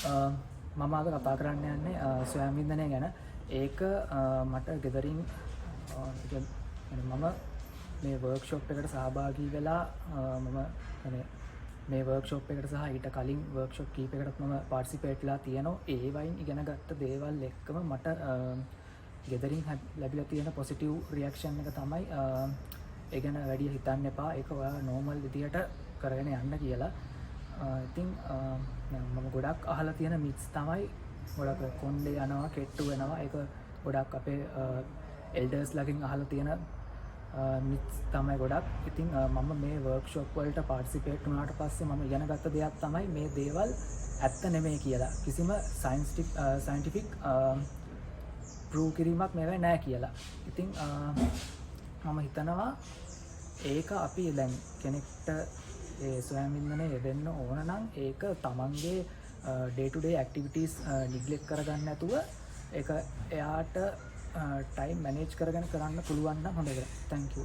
මම අද කතා කරන්න යන්නේ ස්වයං වින්දනය ගැන. ඒක මට ගෙදරින් මම මේ වර්ක්ෂොප් එකට සහභාගී වෙලා මම මේ වර්ක්ෂොප් එකට සහ ඊට කලින් වර්ක්ෂොප් කීපයකටත් මම පාර්ටිසිපේට් වෙලා තියෙනවා. ඒ වයින් ඉගෙන ගත්ත දේවල් එක්කම මට ගෙදරින් ලැබිලා තියෙන පොසිටිව් රියැක්ෂන් එක තමයි ඒ ගැන වැඩි හිතන්න එපා. ඒක ඔයා නෝමල් විදියට කරගෙන යන්න කියලා. ඉතින් මම ගොඩක් අහලා තියෙන මිත්ස් තමයි ගොඩක් කොණ්ඩේ යනවා, කෙට්ටු වෙනවා. ඒක ගොඩක් අපේ එල්ඩර්ස් ළඟින් අහලා තියෙන මිත්ස් තමයි ගොඩක්. ඉතින් මම මේ වර්ක්ෂොප් වලට පාර්ටිසිපේට් වුණාට පස්සේ මම ඉගෙන ගත්ත දෙයක් තමයි මේ දේවල් ඇත්ත නෙමෙයි කියලා. කිසිම සයන්ටිෆික් ප්‍රූව් කිරීමක් මේවා නැහැ කියලා. ඉතින් මම හිතනවා ඒක අපි දැන් කෙනෙක්ට ඒ ස්වයං වින්දනය යෙදෙන්න ඕන නම් ඒක තමන්ගේ ඩේ ටු ඩේ ඇක්ටිවිටීස් නිග්ලෙක්ට් කරගන්න නැතුව ඒක එයාට ටයිම් මැනේජ් කරගෙන කරන්න පුළුවන් නම් හොඳයි. Thank you.